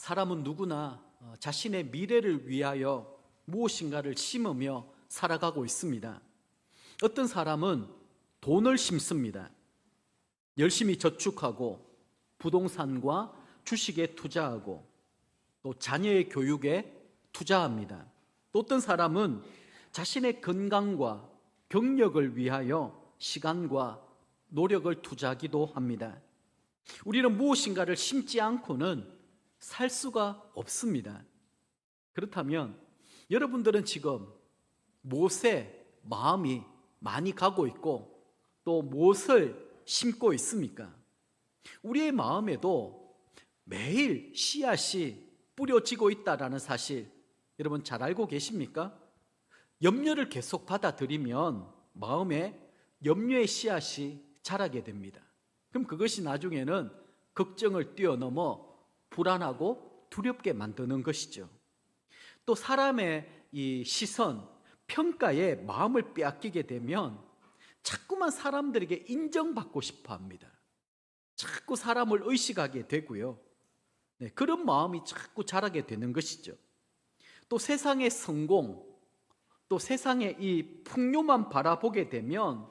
사람은 누구나 자신의 미래를 위하여 무엇인가를 심으며 살아가고 있습니다. 어떤 사람은 돈을 심습니다. 열심히 저축하고 부동산과 주식에 투자하고 또 자녀의 교육에 투자합니다. 또 어떤 사람은 자신의 건강과 경력을 위하여 시간과 노력을 투자하기도 합니다. 우리는 무엇인가를 심지 않고는 살 수가 없습니다. 그렇다면 여러분들은 지금 무엇에 마음이 많이 가고 있고 또 무엇을 심고 있습니까? 우리의 마음에도 매일 씨앗이 뿌려지고 있다는 사실 여러분 잘 알고 계십니까? 염려를 계속 받아들이면 마음에 염려의 씨앗이 자라게 됩니다. 그럼 그것이 나중에는 걱정을 뛰어넘어 불안하고 두렵게 만드는 것이죠. 또 사람의 이 시선, 평가에 마음을 빼앗기게 되면 자꾸만 사람들에게 인정받고 싶어 합니다. 자꾸 사람을 의식하게 되고요. 그런 마음이 자꾸 자라게 되는 것이죠. 또 세상의 성공, 또 세상의 이 풍요만 바라보게 되면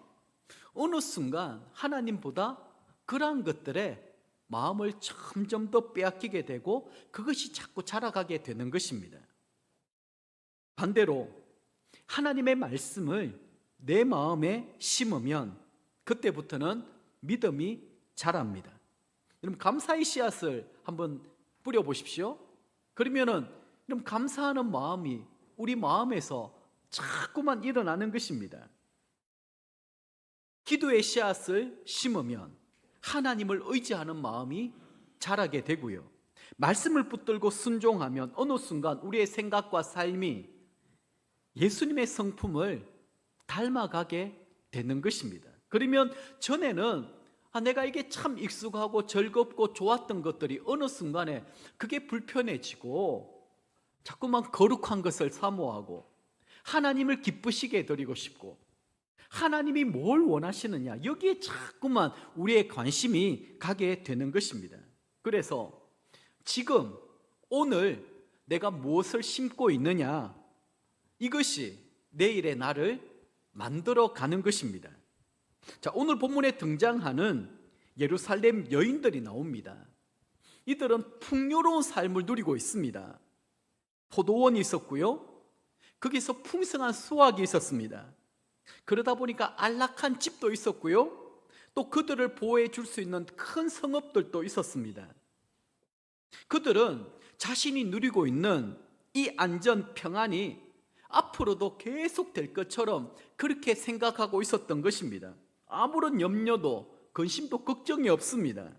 어느 순간 하나님보다 그러한 것들에 마음을 점점 더 빼앗기게 되고 그것이 자꾸 자라가게 되는 것입니다. 반대로 하나님의 말씀을 내 마음에 심으면 그때부터는 믿음이 자랍니다. 여러분 감사의 씨앗을 한번 뿌려보십시오. 그러면은 감사하는 마음이 우리 마음에서 자꾸만 일어나는 것입니다. 기도의 씨앗을 심으면 하나님을 의지하는 마음이 자라게 되고요. 말씀을 붙들고 순종하면 어느 순간 우리의 생각과 삶이 예수님의 성품을 닮아가게 되는 것입니다. 그러면 전에는 내가 이게 참 익숙하고 즐겁고 좋았던 것들이 어느 순간에 그게 불편해지고 자꾸만 거룩한 것을 사모하고 하나님을 기쁘시게 드리고 싶고 하나님이 뭘 원하시느냐 여기에 자꾸만 우리의 관심이 가게 되는 것입니다. 그래서 지금 오늘 내가 무엇을 심고 있느냐 이것이 내일의 나를 만들어 가는 것입니다. 자, 오늘 본문에 등장하는 예루살렘 여인들이 나옵니다. 이들은 풍요로운 삶을 누리고 있습니다. 포도원이 있었고요. 거기서 풍성한 수확이 있었습니다. 그러다 보니까 안락한 집도 있었고요. 또 그들을 보호해 줄 수 있는 큰 성읍들도 있었습니다. 그들은 자신이 누리고 있는 이 안전 평안이 앞으로도 계속 될 것처럼 그렇게 생각하고 있었던 것입니다. 아무런 염려도 근심도 걱정이 없습니다.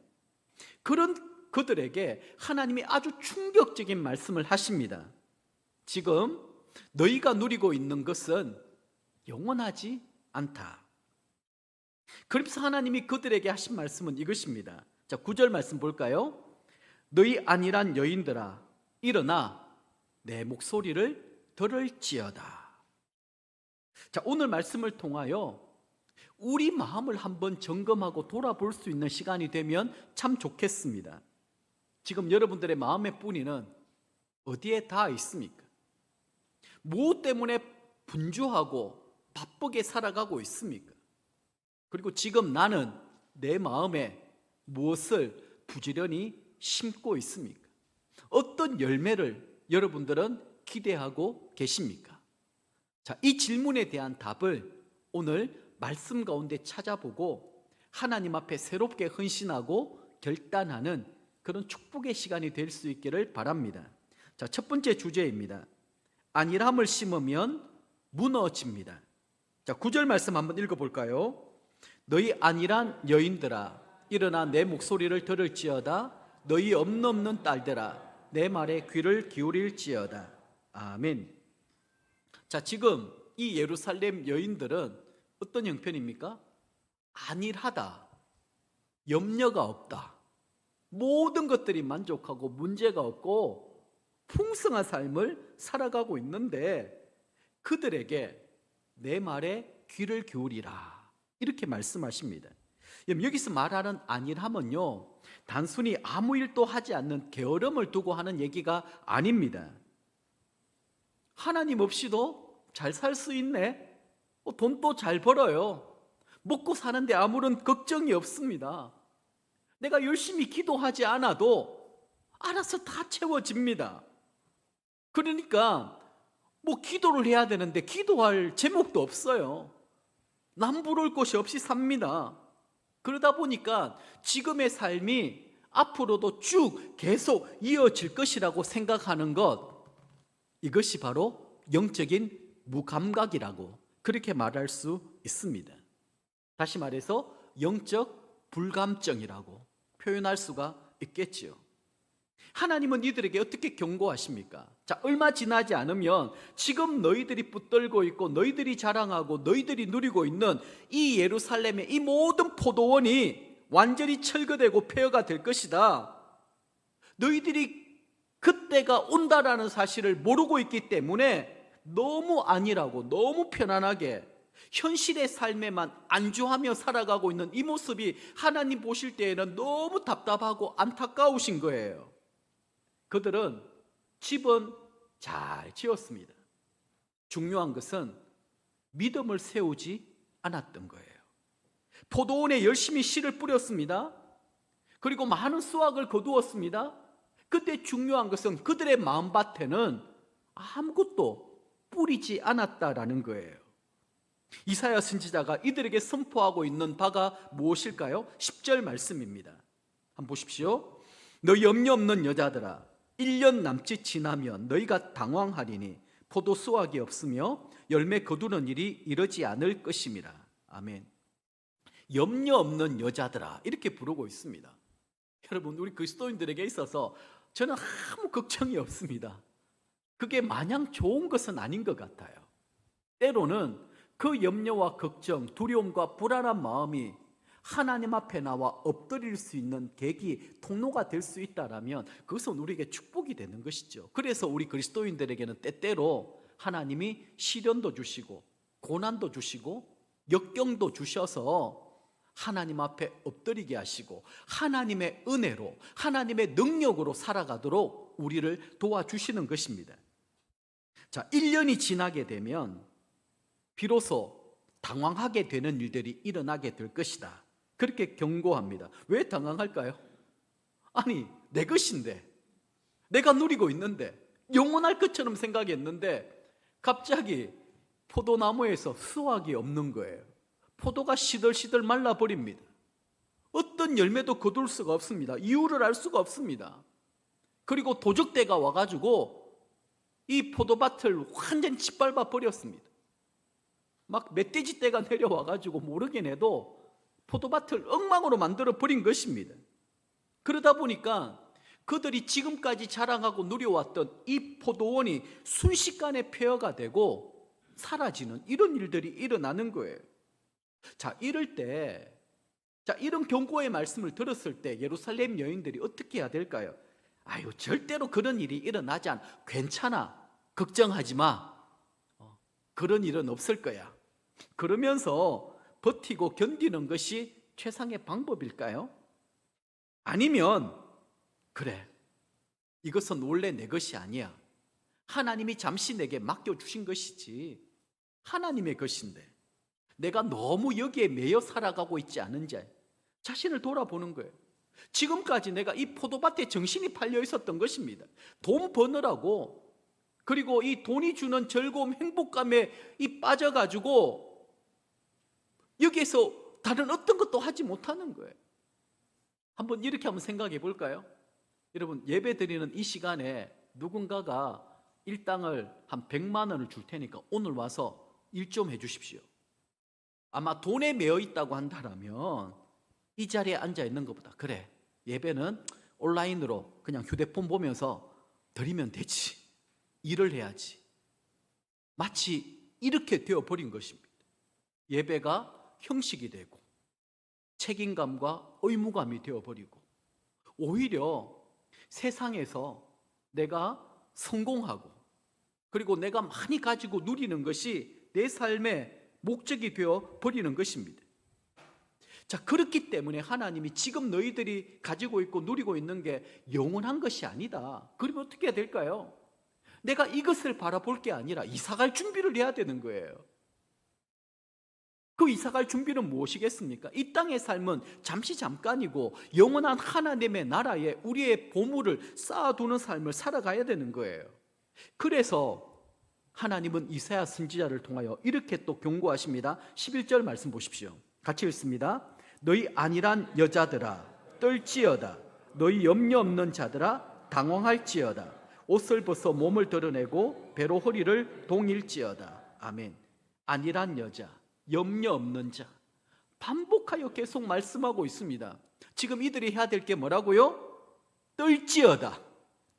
그런 그들에게 하나님이 아주 충격적인 말씀을 하십니다. 지금 너희가 누리고 있는 것은 영원하지 않다. 그래서 하나님이 그들에게 하신 말씀은 이것입니다. 자, 9절 말씀 볼까요? 너희 안일한 여인들아 일어나 내 목소리를 들을지어다. 자, 오늘 말씀을 통하여 우리 마음을 한번 점검하고 돌아볼 수 있는 시간이 되면 참 좋겠습니다. 지금 여러분들의 마음의 뿌리는 어디에 닿아 있습니까? 무엇 때문에 분주하고 바쁘게 살아가고 있습니까? 그리고 지금 나는 내 마음에 무엇을 부지런히 심고 있습니까? 어떤 열매를 여러분들은 기대하고 계십니까? 자, 이 질문에 대한 답을 오늘 말씀 가운데 찾아보고 하나님 앞에 새롭게 헌신하고 결단하는 그런 축복의 시간이 될 수 있기를 바랍니다. 자, 첫 번째 주제입니다. 안일함을 심으면 무너집니다. 자, 9절 말씀 한번 읽어볼까요? 너희 안일한 여인들아 일어나 내 목소리를 들을지어다. 너희 없는 딸들아 내 말에 귀를 기울일지어다. 아멘. 자, 지금 이 예루살렘 여인들은 어떤 형편입니까? 안일하다, 염려가 없다, 모든 것들이 만족하고 문제가 없고 풍성한 삶을 살아가고 있는데 그들에게 내 말에 귀를 기울이라 이렇게 말씀하십니다. 여기서 말하는 안일함은요, 단순히 아무 일도 하지 않는 게으름을 두고 하는 얘기가 아닙니다. 하나님 없이도 잘 살 수 있네, 돈도 잘 벌어요, 먹고 사는데 아무런 걱정이 없습니다, 내가 열심히 기도하지 않아도 알아서 다 채워집니다. 그러니까 기도를 해야 되는데 기도할 제목도 없어요. 남부러울 것이 없이 삽니다. 그러다 보니까 지금의 삶이 앞으로도 쭉 계속 이어질 것이라고 생각하는 것, 이것이 바로 영적인 무감각이라고 그렇게 말할 수 있습니다. 다시 말해서 영적 불감증이라고 표현할 수가 있겠지요. 하나님은 이들에게 어떻게 경고하십니까? 자, 얼마 지나지 않으면 지금 너희들이 붙들고 있고 너희들이 자랑하고 너희들이 누리고 있는 이 예루살렘의 이 모든 포도원이 완전히 철거되고 폐허가 될 것이다. 너희들이 그때가 온다라는 사실을 모르고 있기 때문에 너무 안일하고 너무 편안하게 현실의 삶에만 안주하며 살아가고 있는 이 모습이 하나님 보실 때에는 너무 답답하고 안타까우신 거예요. 그들은 집은 잘 지었습니다. 중요한 것은 믿음을 세우지 않았던 거예요. 포도원에 열심히 씨를 뿌렸습니다. 그리고 많은 수확을 거두었습니다. 그때 중요한 것은 그들의 마음밭에는 아무것도 뿌리지 않았다라는 거예요. 이사야 선지자가 이들에게 선포하고 있는 바가 무엇일까요? 10절 말씀입니다. 한번 보십시오. 너 염려 없는 여자들아, 1년 남짓 지나면 너희가 당황하리니 포도 수확이 없으며 열매 거두는 일이 이르지 않을 것임이라. 아멘. 염려 없는 여자들아, 이렇게 부르고 있습니다. 여러분, 우리 그리스도인들에게 있어서 저는 아무 걱정이 없습니다. 그게 마냥 좋은 것은 아닌 것 같아요. 때로는 그 염려와 걱정, 두려움과 불안한 마음이 하나님 앞에 나와 엎드릴 수 있는 계기, 통로가 될 수 있다면 그것은 우리에게 축복이 되는 것이죠. 그래서 우리 그리스도인들에게는 때때로 하나님이 시련도 주시고 고난도 주시고 역경도 주셔서 하나님 앞에 엎드리게 하시고 하나님의 은혜로, 하나님의 능력으로 살아가도록 우리를 도와주시는 것입니다. 자, 1년이 지나게 되면 비로소 당황하게 되는 일들이 일어나게 될 것이다, 그렇게 경고합니다. 왜 당황할까요? 아니, 내 것인데, 내가 누리고 있는데, 영원할 것처럼 생각했는데 갑자기 포도나무에서 수확이 없는 거예요. 포도가 시들시들 말라버립니다. 어떤 열매도 거둘 수가 없습니다. 이유를 알 수가 없습니다. 그리고 도적대가 와가지고 이 포도밭을 완전히 짓밟아 버렸습니다. 막 멧돼지떼가 내려와가지고 모르긴 해도 포도밭을 엉망으로 만들어 버린 것입니다. 그러다 보니까 그들이 지금까지 자랑하고 누려왔던 이 포도원이 순식간에 폐허가 되고 사라지는 이런 일들이 일어나는 거예요. 자, 이럴 때, 이런 경고의 말씀을 들었을 때 예루살렘 여인들이 어떻게 해야 될까요? 아유, 절대로 그런 일이 일어나지 않아. 괜찮아. 걱정하지 마. 그런 일은 없을 거야. 그러면서 버티고 견디는 것이 최상의 방법일까요? 아니면 그래, 이것은 원래 내 것이 아니야, 하나님이 잠시 내게 맡겨주신 것이지 하나님의 것인데 내가 너무 여기에 매여 살아가고 있지 않은지 자신을 돌아보는 거예요. 지금까지 내가 이 포도밭에 정신이 팔려 있었던 것입니다. 돈 버느라고, 그리고 이 돈이 주는 즐거움, 행복감에 빠져가지고 여기에서 다른 어떤 것도 하지 못하는 거예요. 한번 이렇게 한번 생각해 볼까요? 여러분, 예배 드리는 이 시간에 누군가가 일당을 한 100만 원을 줄 테니까 오늘 와서 일 좀 해주십시오. 아마 돈에 매여 있다고 한다면 이 자리에 앉아 있는 것보다, 그래, 예배는 온라인으로 그냥 휴대폰 보면서 드리면 되지, 일을 해야지, 마치 이렇게 되어버린 것입니다. 예배가 형식이 되고 책임감과 의무감이 되어버리고 오히려 세상에서 내가 성공하고 그리고 내가 많이 가지고 누리는 것이 내 삶의 목적이 되어버리는 것입니다. 자, 그렇기 때문에 하나님이 지금 너희들이 가지고 있고 누리고 있는 게 영원한 것이 아니다. 그러면 어떻게 해야 될까요? 내가 이것을 바라볼 게 아니라 이사갈 준비를 해야 되는 거예요. 그 이사갈 준비는 무엇이겠습니까? 이 땅의 삶은 잠깐이고 영원한 하나님의 나라에 우리의 보물을 쌓아두는 삶을 살아가야 되는 거예요. 그래서 하나님은 이사야 선지자를 통하여 이렇게 또 경고하십니다. 11절 말씀 보십시오. 같이 읽습니다. 너희 안일한 여자들아 떨지어다. 너희 염려 없는 자들아 당황할지어다. 옷을 벗어 몸을 드러내고 배로 허리를 동일지어다. 아멘. 안일한 여자, 염려 없는 자, 반복하여 계속 말씀하고 있습니다. 지금 이들이 해야 될 게 뭐라고요? 떨지어다,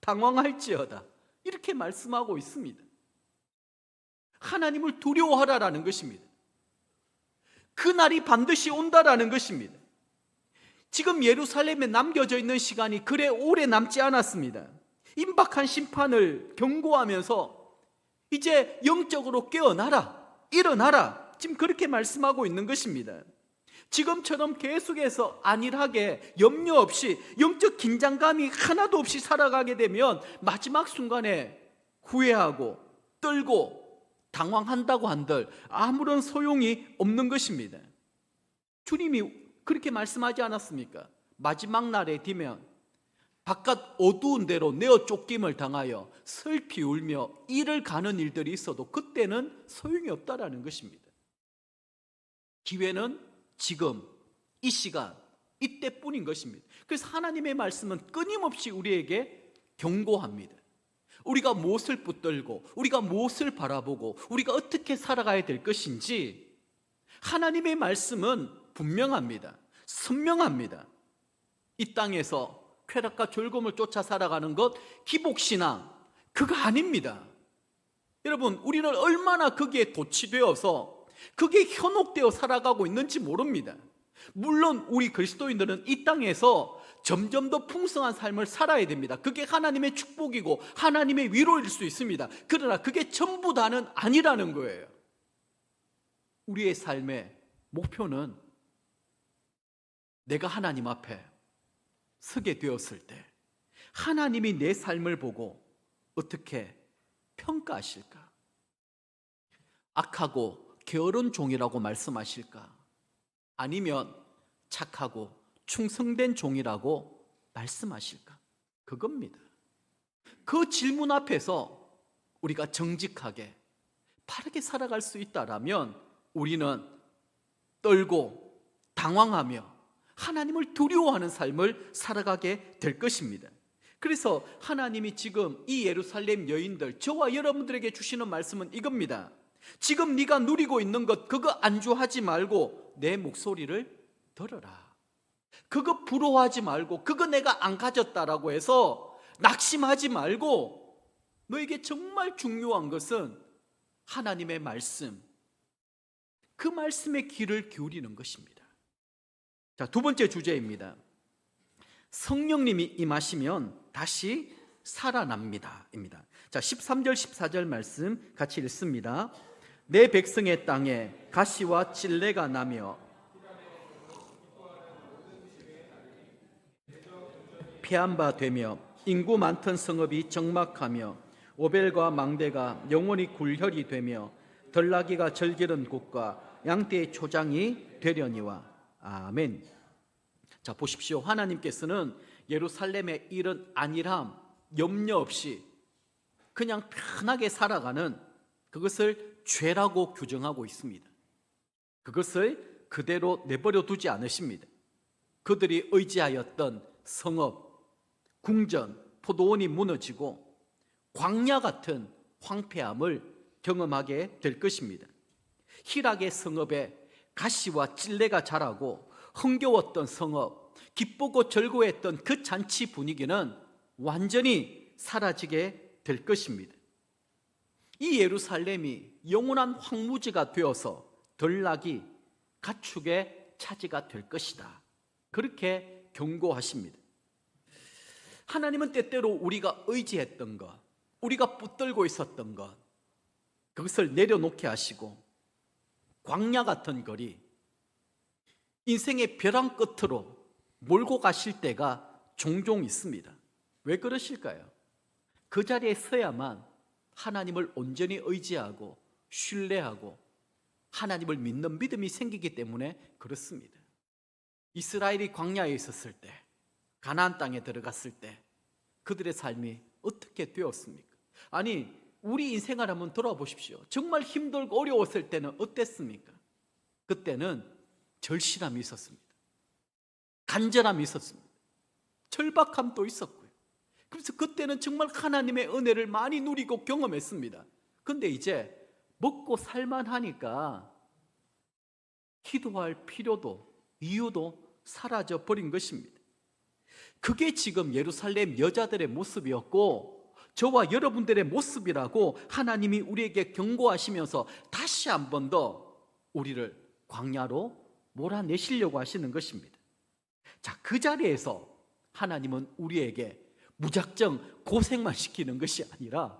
당황할지어다, 이렇게 말씀하고 있습니다. 하나님을 두려워하라라는 것입니다. 그날이 반드시 온다라는 것입니다. 지금 예루살렘에 남겨져 있는 시간이 그래 오래 남지 않았습니다. 임박한 심판을 경고하면서 이제 영적으로 깨어나라, 일어나라, 지금 그렇게 말씀하고 있는 것입니다. 지금처럼 계속해서 안일하게 염려 없이 영적 긴장감이 하나도 없이 살아가게 되면 마지막 순간에 후회하고 떨고 당황한다고 한들 아무런 소용이 없는 것입니다. 주님이 그렇게 말씀하지 않았습니까? 마지막 날에 되면 바깥 어두운 데로 내어 쫓김을 당하여 슬피 울며 이를 가는 일들이 있어도 그때는 소용이 없다라는 것입니다. 기회는 지금 이 시간 이때뿐인 것입니다. 그래서 하나님의 말씀은 끊임없이 우리에게 경고합니다. 우리가 무엇을 붙들고 우리가 무엇을 바라보고 우리가 어떻게 살아가야 될 것인지 하나님의 말씀은 분명합니다. 선명합니다. 이 땅에서 쾌락과 즐거움을 쫓아 살아가는 것, 기복신앙, 그거 아닙니다. 여러분, 우리는 얼마나 거기에 도취되어서 그게 현혹되어 살아가고 있는지 모릅니다. 물론 우리 그리스도인들은 이 땅에서 점점 더 풍성한 삶을 살아야 됩니다. 그게 하나님의 축복이고 하나님의 위로일 수 있습니다. 그러나 그게 전부 다는 아니라는 거예요. 우리의 삶의 목표는 내가 하나님 앞에 서게 되었을 때 하나님이 내 삶을 보고 어떻게 평가하실까? 악하고 게으른 종이라고 말씀하실까? 아니면 착하고 충성된 종이라고 말씀하실까? 그겁니다. 그 질문 앞에서 우리가 정직하게 바르게 살아갈 수 있다라면 우리는 떨고 당황하며 하나님을 두려워하는 삶을 살아가게 될 것입니다. 그래서 하나님이 지금 이 예루살렘 여인들, 저와 여러분들에게 주시는 말씀은 이겁니다. 지금 네가 누리고 있는 것 그거 안주하지 말고 내 목소리를 들어라. 그거 부러워하지 말고 그거 내가 안 가졌다라고 해서 낙심하지 말고 너에게 정말 중요한 것은 하나님의 말씀, 그 말씀에 귀를 기울이는 것입니다. 자, 두 번째 주제입니다. 성령님이 임하시면 다시 살아납니다. 입니다. 자, 13절 14절 말씀 같이 읽습니다. 내 백성의 땅에 가시와 찔레가 나며 패한 바 되며 인구 많던 성읍이 적막하며 오벨과 망대가 영원히 굴혈이 되며 덜나귀가 절기른 곳과 양떼의 초장이 되려니와. 아멘. 자, 보십시오. 하나님께서는 예루살렘의 이런 안일함, 염려 없이 그냥 편하게 살아가는 그것을 죄라고 규정하고 있습니다. 그것을 그대로 내버려 두지 않으십니다. 그들이 의지하였던 성읍, 궁전, 포도원이 무너지고 광야 같은 황폐함을 경험하게 될 것입니다. 희락의 성읍에 가시와 찔레가 자라고 흥겨웠던 성읍, 기쁘고 즐거워했던 그 잔치 분위기는 완전히 사라지게 될 것입니다. 이 예루살렘이 영원한 황무지가 되어서 덜나귀, 가축의 차지가 될 것이다. 그렇게 경고하십니다. 하나님은 때때로 우리가 의지했던 것, 우리가 붙들고 있었던 것, 그것을 내려놓게 하시고 광야 같은 거리, 인생의 벼랑 끝으로 몰고 가실 때가 종종 있습니다. 왜 그러실까요? 그 자리에 서야만 하나님을 온전히 의지하고 신뢰하고 하나님을 믿는 믿음이 생기기 때문에 그렇습니다. 이스라엘이 광야에 있었을 때, 가나안 땅에 들어갔을 때 그들의 삶이 어떻게 되었습니까? 아니, 우리 인생을 한번 돌아보십시오. 정말 힘들고 어려웠을 때는 어땠습니까? 그때는 절실함이 있었습니다. 간절함이 있었습니다. 절박함도 있었고요. 그래서 그때는 정말 하나님의 은혜를 많이 누리고 경험했습니다. 근데 이제 먹고 살만하니까 기도할 필요도 이유도 사라져 버린 것입니다. 그게 지금 예루살렘 여자들의 모습이었고 저와 여러분들의 모습이라고 하나님이 우리에게 경고하시면서 다시 한 번 더 우리를 광야로 몰아내시려고 하시는 것입니다. 자, 그 자리에서 하나님은 우리에게 무작정 고생만 시키는 것이 아니라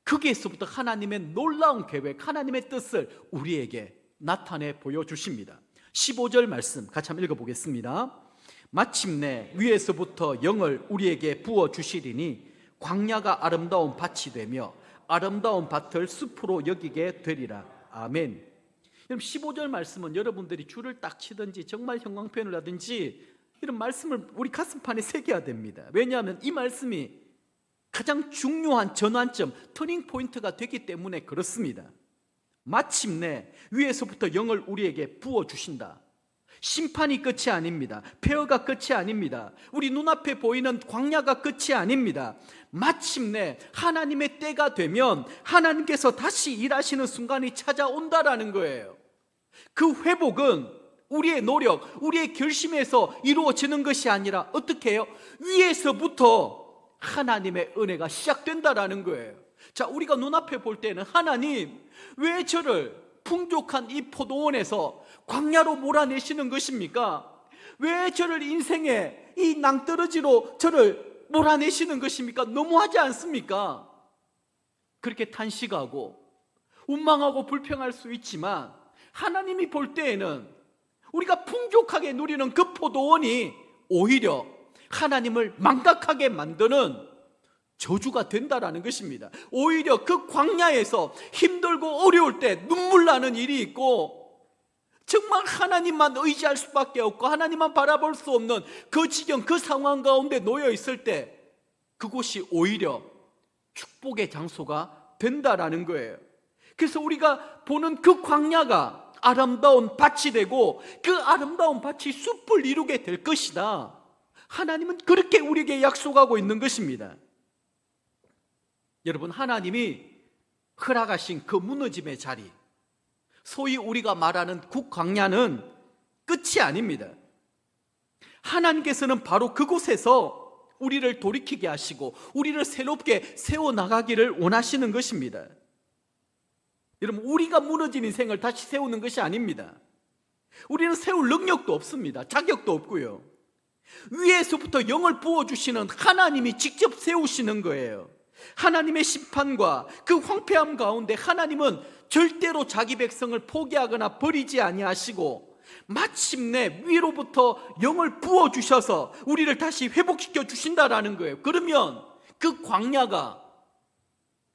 거기에서부터 하나님의 놀라운 계획, 하나님의 뜻을 우리에게 나타내 보여주십니다. 15절 말씀 같이 한번 읽어보겠습니다. 마침내 위에서부터 영을 우리에게 부어주시리니 광야가 아름다운 밭이 되며 아름다운 밭을 숲으로 여기게 되리라. 아멘. 여러분, 15절 말씀은 여러분들이 줄을 딱 치든지 정말 형광펜을 하든지 이런 말씀을 우리 가슴판에 새겨야 됩니다. 왜냐하면 이 말씀이 가장 중요한 전환점, 터닝 포인트가 되기 때문에 그렇습니다. 마침내 위에서부터 영을 우리에게 부어주신다. 심판이 끝이 아닙니다. 폐허가 끝이 아닙니다. 우리 눈앞에 보이는 광야가 끝이 아닙니다. 마침내 하나님의 때가 되면 하나님께서 다시 일하시는 순간이 찾아온다라는 거예요. 그 회복은 우리의 노력, 우리의 결심에서 이루어지는 것이 아니라 어떻게 해요? 위에서부터 하나님의 은혜가 시작된다라는 거예요. 자, 우리가 눈앞에 볼 때는 하나님 왜 저를 풍족한 이 포도원에서 광야로 몰아내시는 것입니까? 왜 저를 인생의 이 낭떠러지로 저를 몰아내시는 것입니까? 너무하지 않습니까? 그렇게 탄식하고 원망하고 불평할 수 있지만 하나님이 볼 때에는 우리가 풍족하게 누리는 그 포도원이 오히려 하나님을 망각하게 만드는 저주가 된다라는 것입니다. 오히려 그 광야에서 힘들고 어려울 때 눈물 나는 일이 있고 정말 하나님만 의지할 수밖에 없고 하나님만 바라볼 수 없는 그 지경, 그 상황 가운데 놓여 있을 때 그곳이 오히려 축복의 장소가 된다라는 거예요. 그래서 우리가 보는 그 광야가 아름다운 밭이 되고 그 아름다운 밭이 숲을 이루게 될 것이다. 하나님은 그렇게 우리에게 약속하고 있는 것입니다. 여러분, 하나님이 허락하신 그 무너짐의 자리, 소위 우리가 말하는 국광야는 끝이 아닙니다. 하나님께서는 바로 그곳에서 우리를 돌이키게 하시고 우리를 새롭게 세워나가기를 원하시는 것입니다. 여러분, 우리가 무너진 인생을 다시 세우는 것이 아닙니다. 우리는 세울 능력도 없습니다. 자격도 없고요. 위에서부터 영을 부어주시는 하나님이 직접 세우시는 거예요. 하나님의 심판과 그 황폐함 가운데 하나님은 절대로 자기 백성을 포기하거나 버리지 아니하시고 마침내 위로부터 영을 부어주셔서 우리를 다시 회복시켜 주신다라는 거예요. 그러면 그 광야가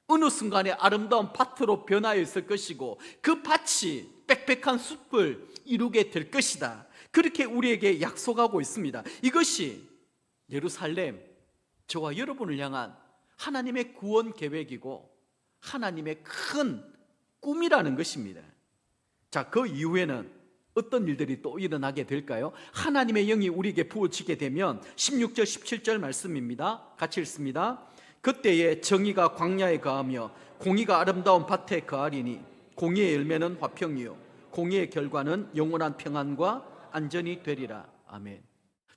어느 순간에 아름다운 밭으로 변하여 있을 것이고 그 밭이 빽빽한 숲을 이루게 될 것이다. 그렇게 우리에게 약속하고 있습니다. 이것이 예루살렘, 저와 여러분을 향한 하나님의 구원 계획이고 하나님의 큰 꿈이라는 것입니다. 자, 그 이후에는 어떤 일들이 또 일어나게 될까요? 하나님의 영이 우리에게 부어지게 되면 16절 17절 말씀입니다. 같이 읽습니다. 그때에 정의가 광야에 거하며 공의가 아름다운 밭에 거하리니 공의의 열매는 화평이요 공의의 결과는 영원한 평안과 안전이 되리라. 아멘.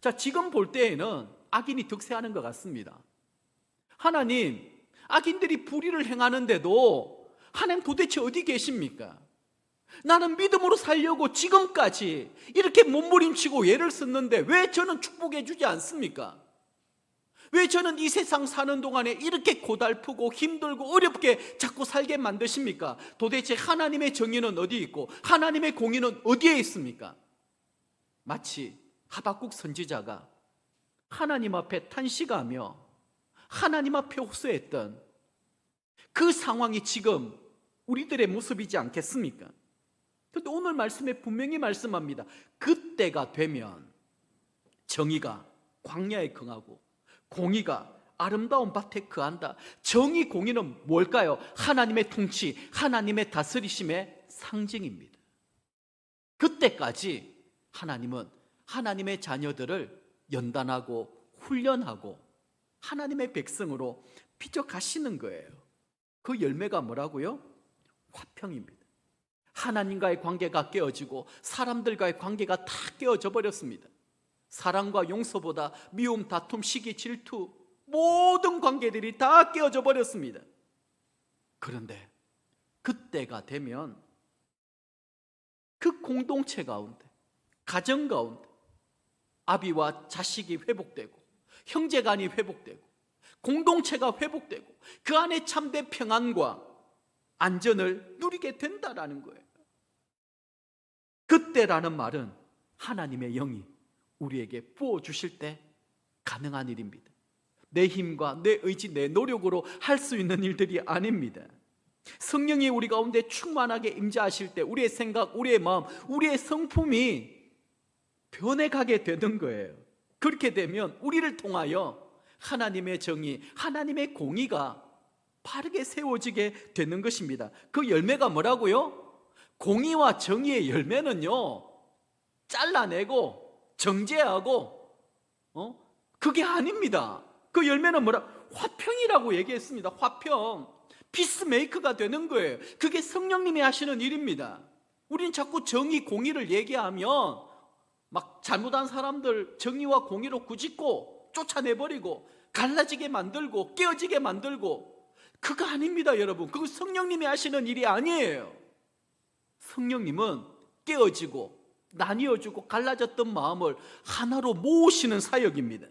자, 지금 볼 때에는 악인이 득세하는 것 같습니다. 하나님, 악인들이 불의를 행하는데도 하나님 도대체 어디 계십니까? 나는 믿음으로 살려고 지금까지 이렇게 몸부림치고 애를 썼는데 왜 저는 축복해 주지 않습니까? 왜 저는 이 세상 사는 동안에 이렇게 고달프고 힘들고 어렵게 자꾸 살게 만드십니까? 도대체 하나님의 정의는 어디 있고 하나님의 공의는 어디에 있습니까? 마치 하박국 선지자가 하나님 앞에 탄식하며 하나님 앞에 호소했던 그 상황이 지금 우리들의 모습이지 않겠습니까? 그런데 오늘 말씀에 분명히 말씀합니다. 그때가 되면 정의가 광야에 거하고 공의가 아름다운 밭에 거한다. 정의, 공의는 뭘까요? 하나님의 통치, 하나님의 다스리심의 상징입니다. 그때까지 하나님은 하나님의 자녀들을 연단하고 훈련하고 하나님의 백성으로 빚어가시는 거예요. 그 열매가 뭐라고요? 화평입니다. 하나님과의 관계가 깨어지고 사람들과의 관계가 다 깨어져 버렸습니다. 사랑과 용서보다 미움, 다툼, 시기, 질투, 모든 관계들이 다 깨어져 버렸습니다. 그런데 그때가 되면 그 공동체 가운데, 가정 가운데 아비와 자식이 회복되고 형제간이 회복되고 공동체가 회복되고 그 안에 참된 평안과 안전을 누리게 된다라는 거예요. 그때라는 말은 하나님의 영이 우리에게 부어주실 때 가능한 일입니다. 내 힘과 내 의지, 내 노력으로 할 수 있는 일들이 아닙니다. 성령이 우리 가운데 충만하게 임재하실 때 우리의 생각, 우리의 마음, 우리의 성품이 변해가게 되는 거예요. 그렇게 되면 우리를 통하여 하나님의 정의, 하나님의 공의가 바르게 세워지게 되는 것입니다. 그 열매가 뭐라고요? 공의와 정의의 열매는요, 잘라내고 정죄하고 그게 아닙니다. 그 열매는 뭐라? 화평이라고 얘기했습니다. 화평. 피스메이커가 되는 거예요. 그게 성령님이 하시는 일입니다. 우린 자꾸 정의, 공의를 얘기하면 막 잘못한 사람들 정의와 공의로 꾸짖고 쫓아내버리고 갈라지게 만들고 깨어지게 만들고, 그거 아닙니다, 여러분. 그거 성령님이 하시는 일이 아니에요. 성령님은 깨어지고 나뉘어지고 갈라졌던 마음을 하나로 모으시는 사역입니다.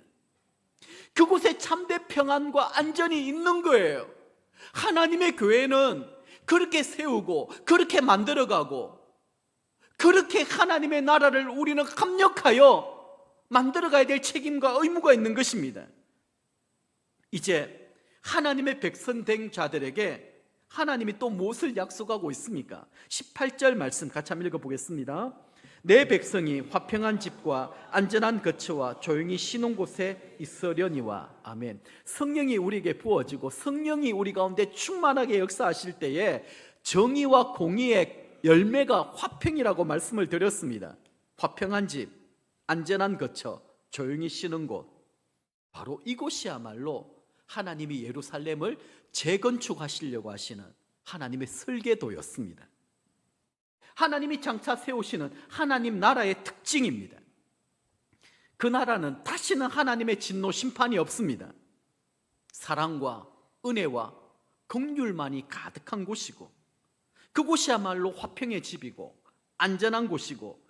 그곳에 참된 평안과 안전이 있는 거예요. 하나님의 교회는 그렇게 세우고 그렇게 만들어가고 그렇게 하나님의 나라를 우리는 합력하여 만들어가야 될 책임과 의무가 있는 것입니다. 이제 하나님의 백성 된 자들에게 하나님이 또 무엇을 약속하고 있습니까? 18절 말씀 같이 한번 읽어보겠습니다. 내 백성이 화평한 집과 안전한 거처와 조용히 쉬는 곳에 있으려니와. 아멘. 성령이 우리에게 부어지고 성령이 우리 가운데 충만하게 역사하실 때에 정의와 공의의 열매가 화평이라고 말씀을 드렸습니다. 화평한 집, 안전한 거처, 조용히 쉬는 곳, 바로 이곳이야말로 하나님이 예루살렘을 재건축하시려고 하시는 하나님의 설계도였습니다. 하나님이 장차 세우시는 하나님 나라의 특징입니다. 그 나라는 다시는 하나님의 진노 심판이 없습니다. 사랑과 은혜와 긍휼만이 가득한 곳이고, 그곳이야말로 화평의 집이고 안전한 곳이고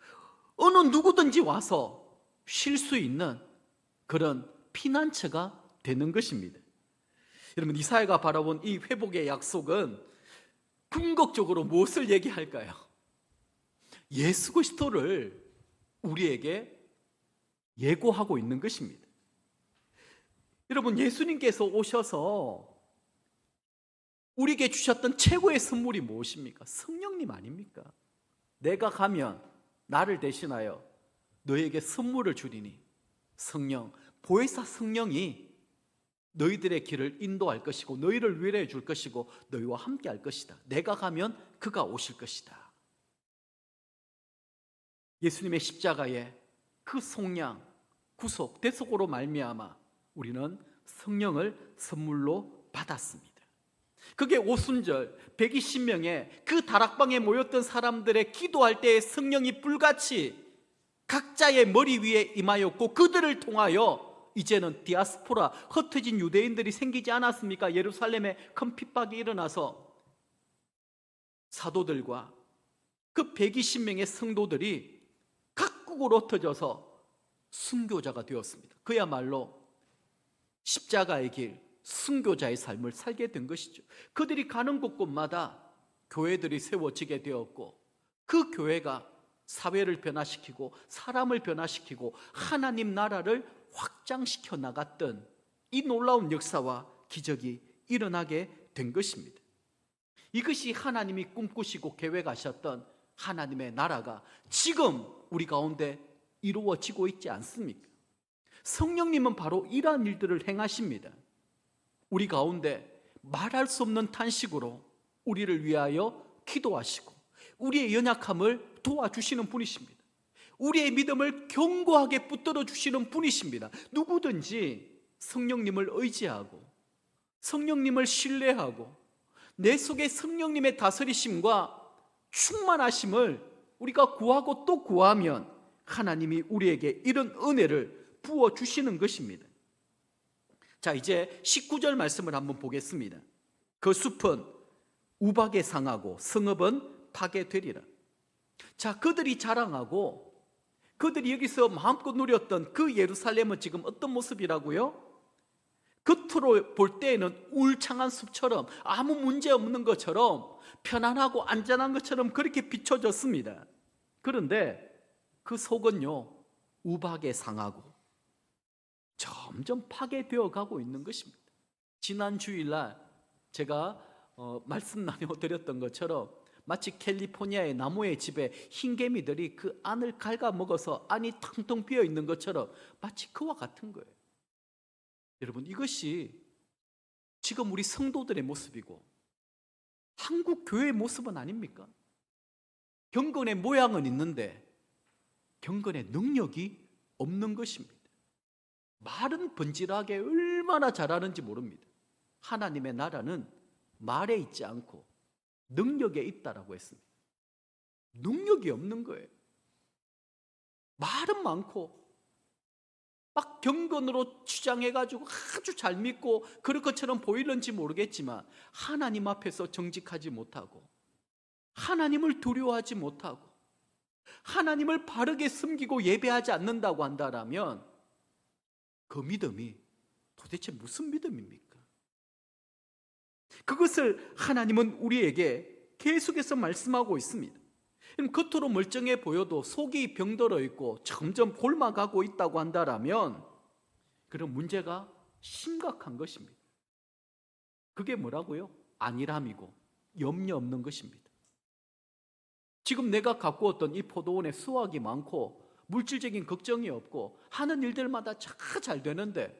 어느 누구든지 와서 쉴 수 있는 그런 피난처가 되는 것입니다. 여러분, 이사야가 바라본 이 회복의 약속은 궁극적으로 무엇을 얘기할까요? 예수 그리스도를 우리에게 예고하고 있는 것입니다. 여러분, 예수님께서 오셔서 우리에게 주셨던 최고의 선물이 무엇입니까? 성령님 아닙니까? 내가 가면 나를 대신하여 너에게 선물을 주리니 성령, 보혜사 성령이 너희들의 길을 인도할 것이고 너희를 위로해 줄 것이고 너희와 함께 할 것이다. 내가 가면 그가 오실 것이다. 예수님의 십자가에 그 속량, 구속, 대속으로 말미암아 우리는 성령을 선물로 받았습니다. 그게 오순절 120명의 그 다락방에 모였던 사람들의 기도할 때의 성령이 불같이 각자의 머리 위에 임하였고, 그들을 통하여 이제는 디아스포라, 흩어진 유대인들이 생기지 않았습니까? 예루살렘에 큰 핍박이 일어나서 사도들과 그 120명의 성도들이 각국으로 흩어져서 순교자가 되었습니다. 그야말로 십자가의 길, 순교자의 삶을 살게 된 것이죠. 그들이 가는 곳곳마다 교회들이 세워지게 되었고, 그 교회가 사회를 변화시키고 사람을 변화시키고 하나님 나라를 확장시켜 나갔던 이 놀라운 역사와 기적이 일어나게 된 것입니다. 이것이 하나님이 꿈꾸시고 계획하셨던 하나님의 나라가 지금 우리 가운데 이루어지고 있지 않습니까? 성령님은 바로 이러한 일들을 행하십니다. 우리 가운데 말할 수 없는 탄식으로 우리를 위하여 기도하시고 우리의 연약함을 도와주시는 분이십니다. 우리의 믿음을 견고하게 붙들어 주시는 분이십니다. 누구든지 성령님을 의지하고 성령님을 신뢰하고 내 속에 성령님의 다스리심과 충만하심을 우리가 구하고 또 구하면 하나님이 우리에게 이런 은혜를 부어주시는 것입니다. 자, 이제 19절 말씀을 한번 보겠습니다. 그 숲은 우박에 상하고 성읍은 파괴되리라. 자, 그들이 자랑하고 그들이 여기서 마음껏 누렸던 그 예루살렘은 지금 어떤 모습이라고요? 겉으로 볼 때에는 울창한 숲처럼 아무 문제 없는 것처럼 편안하고 안전한 것처럼 그렇게 비춰졌습니다. 그런데 그 속은요, 우박에 상하고 점점 파괴되어 가고 있는 것입니다. 지난 주일날 제가 말씀 나눠드렸던 것처럼 마치 캘리포니아의 나무의 집에 흰개미들이 그 안을 갉아먹어서 안이 텅텅 비어 있는 것처럼 마치 그와 같은 거예요. 여러분, 이것이 지금 우리 성도들의 모습이고 한국 교회의 모습은 아닙니까? 경건의 모양은 있는데 경건의 능력이 없는 것입니다. 말은 번지르하게 얼마나 잘하는지 모릅니다. 하나님의 나라는 말에 있지 않고 능력에 있다라고 했습니다. 능력이 없는 거예요. 말은 많고 막 경건으로 주장해가지고 아주 잘 믿고 그럴 것처럼 보이는지 모르겠지만 하나님 앞에서 정직하지 못하고 하나님을 두려워하지 못하고 하나님을 바르게 섬기고 예배하지 않는다고 한다면 그 믿음이 도대체 무슨 믿음입니까? 그것을 하나님은 우리에게 계속해서 말씀하고 있습니다. 겉으로 멀쩡해 보여도 속이 병들어 있고 점점 골마가고 있다고 한다면 그런 문제가 심각한 것입니다. 그게 뭐라고요? 안일함이고 염려 없는 것입니다. 지금 내가 갖고 왔던 이 포도원에 수확이 많고 물질적인 걱정이 없고 하는 일들마다 잘 되는데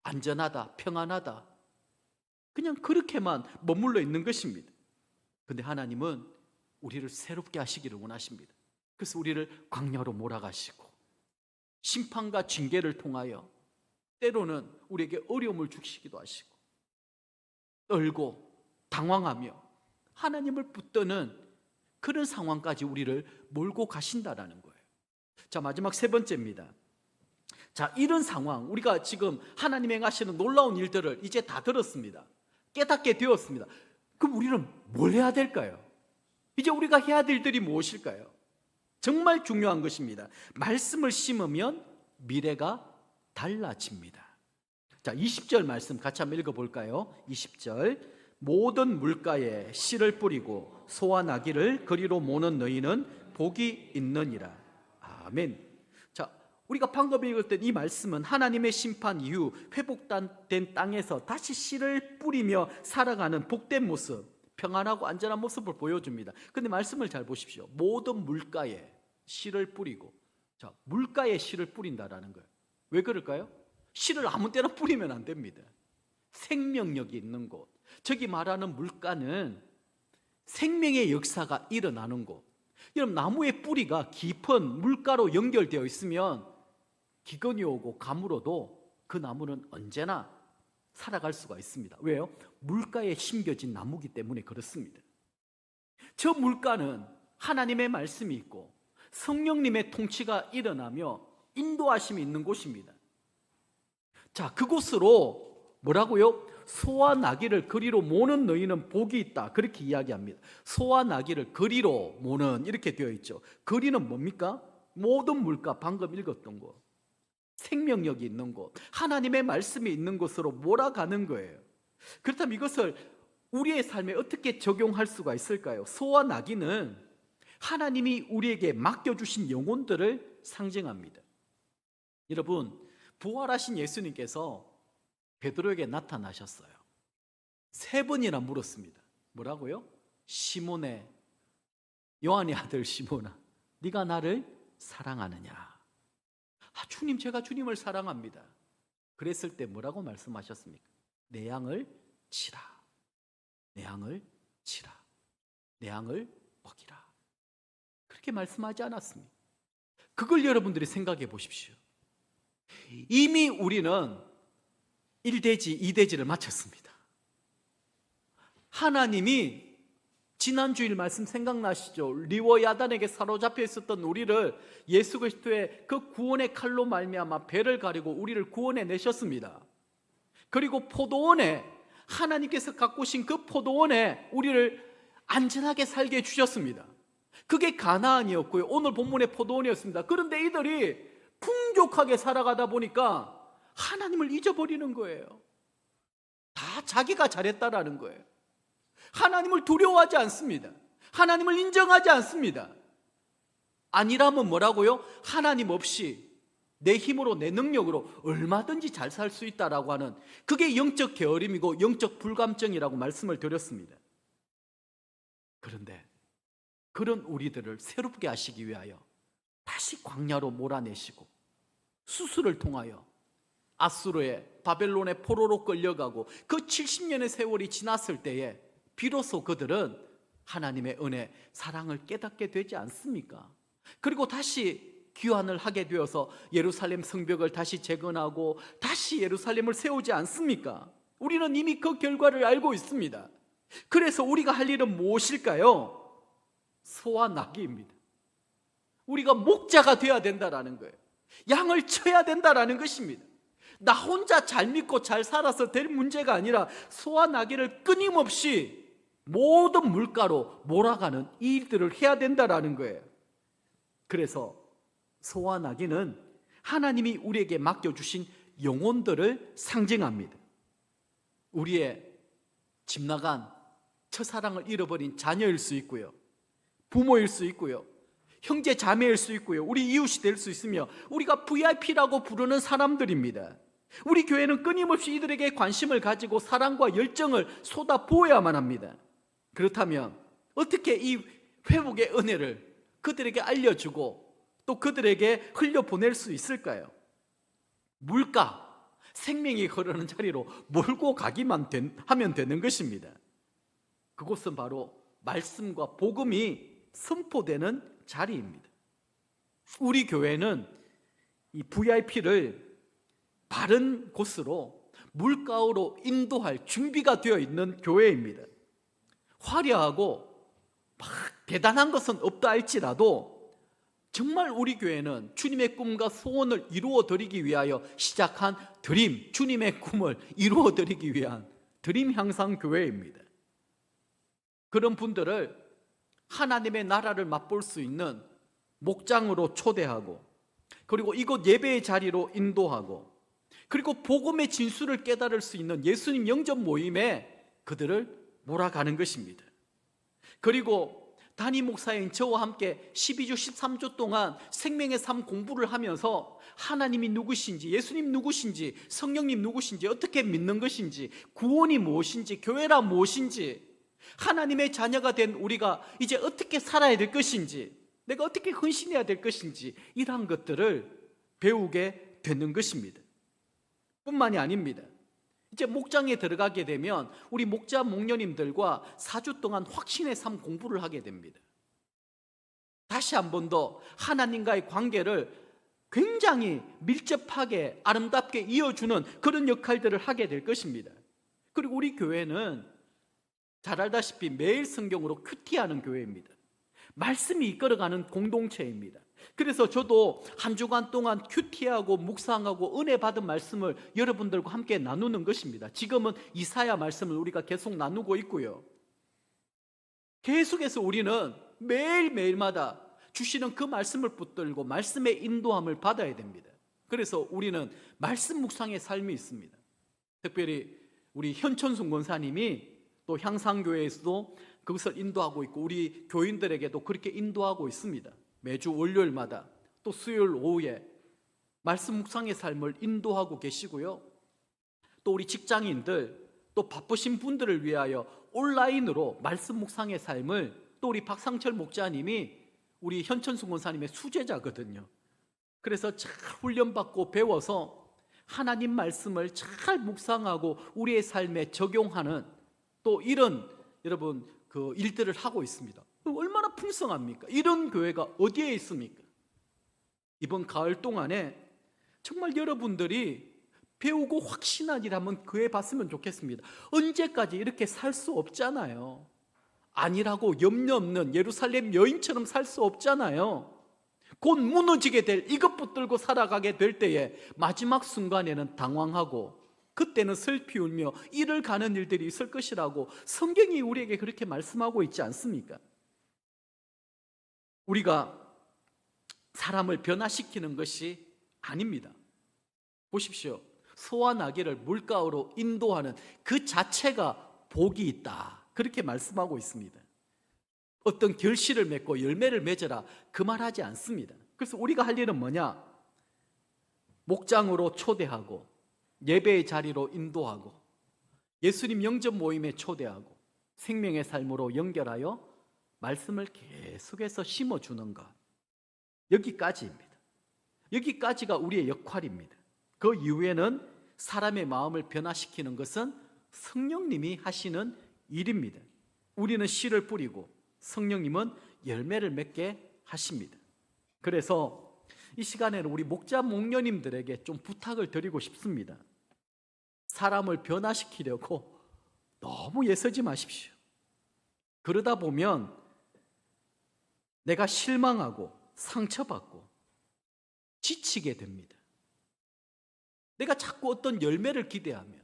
안전하다, 평안하다, 그냥 그렇게만 머물러 있는 것입니다. 근데 하나님은 우리를 새롭게 하시기를 원하십니다. 그래서 우리를 광야로 몰아가시고 심판과 징계를 통하여 때로는 우리에게 어려움을 주시기도 하시고 떨고 당황하며 하나님을 붙드는 그런 상황까지 우리를 몰고 가신다라는 거예요. 자, 마지막 세 번째입니다. 자, 이런 상황, 우리가 지금 하나님 행하시는 놀라운 일들을 이제 다 들었습니다. 깨닫게 되었습니다. 그럼 우리는 뭘 해야 될까요? 이제 우리가 해야 될 일들이 무엇일까요? 정말 중요한 것입니다. 말씀을 심으면 미래가 달라집니다. 자, 20절 말씀 같이 한번 읽어볼까요? 20절, 모든 물가에 씨를 뿌리고 소와 나귀를 거리로 모는 너희는 복이 있느니라. 아멘. 자, 우리가 방금 읽었던 이 말씀은 하나님의 심판 이후 회복된 땅에서 다시 씨를 뿌리며 살아가는 복된 모습, 평안하고 안전한 모습을 보여줍니다. 근데 말씀을 잘 보십시오. 모든 물가에 씨를 뿌리고, 자, 물가에 씨를 뿌린다라는 거예요. 왜 그럴까요? 씨를 아무 때나 뿌리면 안 됩니다. 생명력이 있는 곳, 저기 말하는 물가는 생명의 역사가 일어나는 곳. 여러분, 나무의 뿌리가 깊은 물가로 연결되어 있으면 기근이 오고 가물어도 그 나무는 언제나 살아갈 수가 있습니다. 왜요? 물가에 심겨진 나무기 때문에 그렇습니다. 저 물가는 하나님의 말씀이 있고 성령님의 통치가 일어나며 인도하심이 있는 곳입니다. 자, 그곳으로 뭐라고요? 소와 나귀를 거리로 모는 너희는 복이 있다, 그렇게 이야기합니다. 소와 나귀를 거리로 모는, 이렇게 되어 있죠. 거리는 뭡니까? 모든 물가, 방금 읽었던 것, 생명력이 있는 곳, 하나님의 말씀이 있는 곳으로 몰아가는 거예요. 그렇다면 이것을 우리의 삶에 어떻게 적용할 수가 있을까요? 소와 나귀는 하나님이 우리에게 맡겨주신 영혼들을 상징합니다. 여러분, 부활하신 예수님께서 베드로에게 나타나셨어요. 3번이나 물었습니다. 뭐라고요? 시몬의, 요한의 아들 시몬아, 네가 나를 사랑하느냐? 주님, 제가 주님을 사랑합니다. 그랬을 때 뭐라고 말씀하셨습니까? 내 양을 치라, 내 양을 치라, 내 양을 먹이라, 그렇게 말씀하지 않았습니까? 그걸 여러분들이 생각해 보십시오. 이미 우리는 1대지, 2대지를 마쳤습니다. 하나님이 지난주일 말씀 생각나시죠? 리워 야단에게 사로잡혀 있었던 우리를 예수 그리스도의 그 구원의 칼로 말미암아 배를 가리고 우리를 구원해 내셨습니다. 그리고 포도원에, 하나님께서 갖고 오신 그 포도원에 우리를 안전하게 살게 해주셨습니다. 그게 가나안이었고요, 오늘 본문의 포도원이었습니다. 그런데 이들이 풍족하게 살아가다 보니까 하나님을 잊어버리는 거예요. 다 자기가 잘했다라는 거예요. 하나님을 두려워하지 않습니다. 하나님을 인정하지 않습니다. 아니라면 뭐라고요? 하나님 없이 내 힘으로, 내 능력으로 얼마든지 잘 살 수 있다라고 하는, 그게 영적 게으름이고 영적 불감증이라고 말씀을 드렸습니다. 그런데 그런 우리들을 새롭게 하시기 위하여 다시 광야로 몰아내시고 수술을 통하여 아수르의, 바벨론의 포로로 끌려가고 그 70년의 세월이 지났을 때에 비로소 그들은 하나님의 은혜, 사랑을 깨닫게 되지 않습니까? 그리고 다시 귀환을 하게 되어서 예루살렘 성벽을 다시 재건하고 다시 예루살렘을 세우지 않습니까? 우리는 이미 그 결과를 알고 있습니다. 그래서 우리가 할 일은 무엇일까요? 소와 나귀입니다. 우리가 목자가 되어야 된다라는 거예요. 양을 쳐야 된다라는 것입니다. 나 혼자 잘 믿고 잘 살아서 될 문제가 아니라 소와 나귀를 끊임없이 모든 물가로 몰아가는 이 일들을 해야 된다라는 거예요. 그래서 소와 나귀는 하나님이 우리에게 맡겨주신 영혼들을 상징합니다. 우리의 집 나간 첫사랑을 잃어버린 자녀일 수 있고요, 부모일 수 있고요, 형제 자매일 수 있고요, 우리 이웃이 될 수 있으며 우리가 VIP라고 부르는 사람들입니다. 우리 교회는 끊임없이 이들에게 관심을 가지고 사랑과 열정을 쏟아부어야만 합니다. 그렇다면 어떻게 이 회복의 은혜를 그들에게 알려주고 또 그들에게 흘려보낼 수 있을까요? 물가, 생명이 흐르는 자리로 몰고 가기만 하면 되는 것입니다. 그곳은 바로 말씀과 복음이 선포되는 자리입니다. 우리 교회는 이 VIP를 바른 곳으로 물가로 인도할 준비가 되어 있는 교회입니다. 화려하고 막 대단한 것은 없다 할지라도 정말 우리 교회는 주님의 꿈과 소원을 이루어 드리기 위하여 시작한 드림, 주님의 꿈을 이루어 드리기 위한 드림 향상 교회입니다. 그런 분들을 하나님의 나라를 맛볼 수 있는 목장으로 초대하고, 그리고 이곳 예배의 자리로 인도하고, 그리고 복음의 진수를 깨달을 수 있는 예수님 영접 모임에 그들을 몰아가는 것입니다. 그리고 담임 목사인 저와 함께 12주 13주 동안 생명의 삶 공부를 하면서 하나님이 누구신지, 예수님 누구신지, 성령님 누구신지, 어떻게 믿는 것인지, 구원이 무엇인지, 교회라 무엇인지, 하나님의 자녀가 된 우리가 이제 어떻게 살아야 될 것인지, 내가 어떻게 헌신해야 될 것인지, 이러한 것들을 배우게 되는 것입니다. 뿐만이 아닙니다. 이제 목장에 들어가게 되면 우리 목자 목녀님들과 4주 동안 확신의 삶 공부를 하게 됩니다. 다시 한 번 더 하나님과의 관계를 굉장히 밀접하게 아름답게 이어주는 그런 역할들을 하게 될 것입니다. 그리고 우리 교회는 잘 알다시피 매일 성경으로 큐티하는 교회입니다. 말씀이 이끌어가는 공동체입니다. 그래서 저도 한 주간 동안 큐티하고 묵상하고 은혜 받은 말씀을 여러분들과 함께 나누는 것입니다. 지금은 이사야 말씀을 우리가 계속 나누고 있고요, 계속해서 우리는 매일매일마다 주시는 그 말씀을 붙들고 말씀의 인도함을 받아야 됩니다. 그래서 우리는 말씀 묵상의 삶이 있습니다. 특별히 우리 현천순 권사님이 또 향상교회에서도 그것을 인도하고 있고 우리 교인들에게도 그렇게 인도하고 있습니다. 매주 월요일마다 또 수요일 오후에 말씀 묵상의 삶을 인도하고 계시고요. 또 우리 직장인들 또 바쁘신 분들을 위하여 온라인으로 말씀 묵상의 삶을 또 우리 박상철 목자님이 우리 현천수 권사님의 수제자거든요. 그래서 잘 훈련받고 배워서 하나님 말씀을 잘 묵상하고 우리의 삶에 적용하는 또 이런 여러분 그 일들을 하고 있습니다. 얼마나 풍성합니까? 이런 교회가 어디에 있습니까? 이번 가을 동안에 정말 여러분들이 배우고 확신한 일 한번 그해 봤으면 좋겠습니다. 언제까지 이렇게 살 수 없잖아요. 아니라고 염려 없는 예루살렘 여인처럼 살 수 없잖아요. 곧 무너지게 될 이것 붙들고 살아가게 될 때에 마지막 순간에는 당황하고 그때는 슬피 울며 이를 가는 일들이 있을 것이라고 성경이 우리에게 그렇게 말씀하고 있지 않습니까? 우리가 사람을 변화시키는 것이 아닙니다. 보십시오. 소와 나귀를 물가로 인도하는 그 자체가 복이 있다. 그렇게 말씀하고 있습니다. 어떤 결실을 맺고 열매를 맺어라 그 말하지 않습니다. 그래서 우리가 할 일은 뭐냐? 목장으로 초대하고 예배의 자리로 인도하고 예수님 영접 모임에 초대하고 생명의 삶으로 연결하여 말씀을 계속해서 심어주는 것, 여기까지입니다. 여기까지가 우리의 역할입니다. 그 이후에는 사람의 마음을 변화시키는 것은 성령님이 하시는 일입니다. 우리는 씨를 뿌리고 성령님은 열매를 맺게 하십니다. 그래서 이 시간에는 우리 목자 목녀님들에게 좀 부탁을 드리고 싶습니다. 사람을 변화시키려고 너무 애쓰지 마십시오. 그러다 보면 내가 실망하고 상처받고 지치게 됩니다. 내가 자꾸 어떤 열매를 기대하면.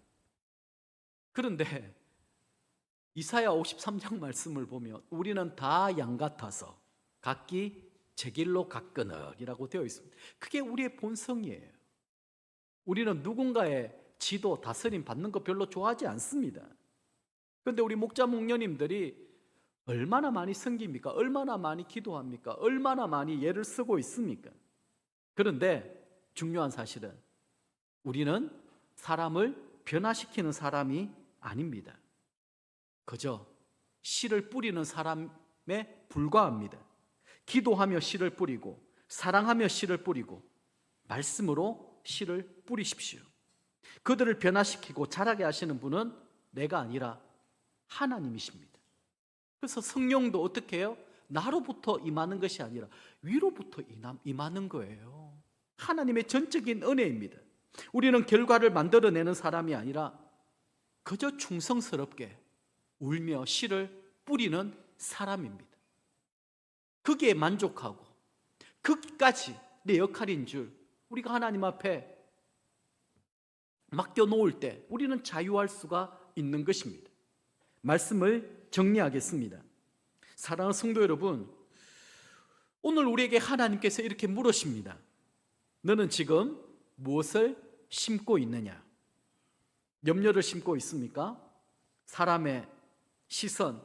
그런데 이사야 53장 말씀을 보면 우리는 다 양 같아서 각기 제 길로 갔거늘이라고 되어 있습니다. 그게 우리의 본성이에요. 우리는 누군가의 지도, 다스림 받는 거 별로 좋아하지 않습니다. 그런데 우리 목자 목녀님들이 얼마나 많이 섬깁니까? 얼마나 많이 기도합니까? 얼마나 많이 예를 쓰고 있습니까? 그런데 중요한 사실은 우리는 사람을 변화시키는 사람이 아닙니다. 그저 씨를 뿌리는 사람에 불과합니다. 기도하며 씨를 뿌리고 사랑하며 씨를 뿌리고 말씀으로 씨를 뿌리십시오. 그들을 변화시키고 자라게 하시는 분은 내가 아니라 하나님이십니다. 그래서 성령도 어떻게 해요? 나로부터 임하는 것이 아니라 위로부터 임하는 거예요. 하나님의 전적인 은혜입니다. 우리는 결과를 만들어내는 사람이 아니라 그저 충성스럽게 울며 씨를 뿌리는 사람입니다. 거기에 만족하고 거기까지 내 역할인 줄 우리가 하나님 앞에 맡겨놓을 때 우리는 자유할 수가 있는 것입니다. 말씀을 정리하겠습니다. 사랑하는 성도 여러분, 오늘 우리에게 하나님께서 이렇게 물으십니다. 너는 지금 무엇을 심고 있느냐? 염려를 심고 있습니까? 사람의 시선,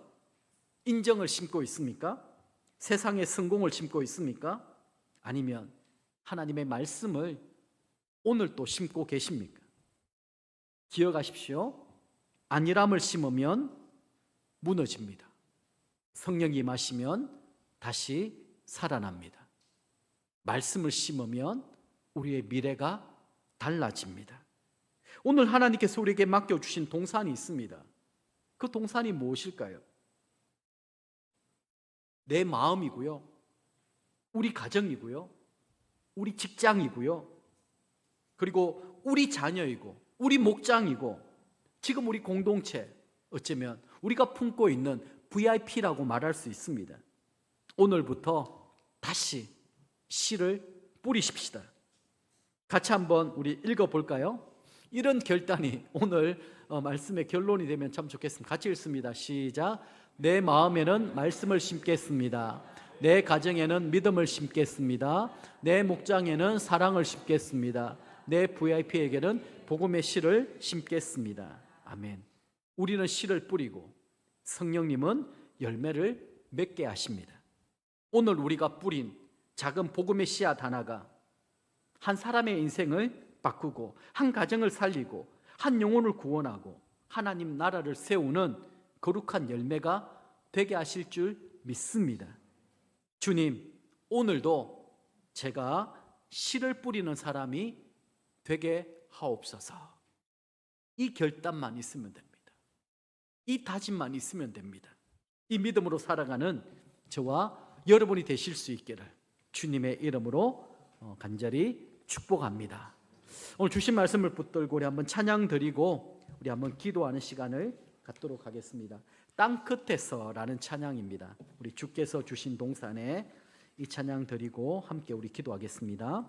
인정을 심고 있습니까? 세상의 성공을 심고 있습니까? 아니면 하나님의 말씀을 오늘 또 심고 계십니까? 기억하십시오. 안일함을 심으면 무너집니다. 성령이 임하시면 다시 살아납니다. 말씀을 심으면 우리의 미래가 달라집니다. 오늘 하나님께서 우리에게 맡겨주신 동산이 있습니다. 그 동산이 무엇일까요? 내 마음이고요, 우리 가정이고요, 우리 직장이고요, 그리고 우리 자녀이고 우리 목장이고 지금 우리 공동체, 어쩌면 우리가 품고 있는 VIP라고 말할 수 있습니다. 오늘부터 다시 씨를 뿌리십시다. 같이 한번 우리 읽어볼까요? 이런 결단이 오늘 말씀의 결론이 되면 참 좋겠습니다. 같이 읽습니다. 시작. 내 마음에는 말씀을 심겠습니다. 내 가정에는 믿음을 심겠습니다. 내 목장에는 사랑을 심겠습니다. 내 VIP에게는 복음의 씨를 심겠습니다. 아멘. 우리는 씨를 뿌리고 성령님은 열매를 맺게 하십니다. 오늘 우리가 뿌린 작은 복음의 씨앗 하나가 한 사람의 인생을 바꾸고 한 가정을 살리고 한 영혼을 구원하고 하나님 나라를 세우는 거룩한 열매가 되게 하실 줄 믿습니다. 주님, 오늘도 제가 씨를 뿌리는 사람이 되게 하옵소서. 이 결단만 있으면 됩니다. 이 다짐만 있으면 됩니다. 이 믿음으로 살아가는 저와 여러분이 되실 수 있기를 주님의 이름으로 간절히 축복합니다. 오늘 주신 말씀을 붙들고 우리 한번 찬양 드리고 우리 한번 기도하는 시간을 갖도록 하겠습니다. 땅 끝에서라는 찬양입니다. 우리 주께서 주신 동산에 이 찬양 드리고 함께 우리 기도하겠습니다.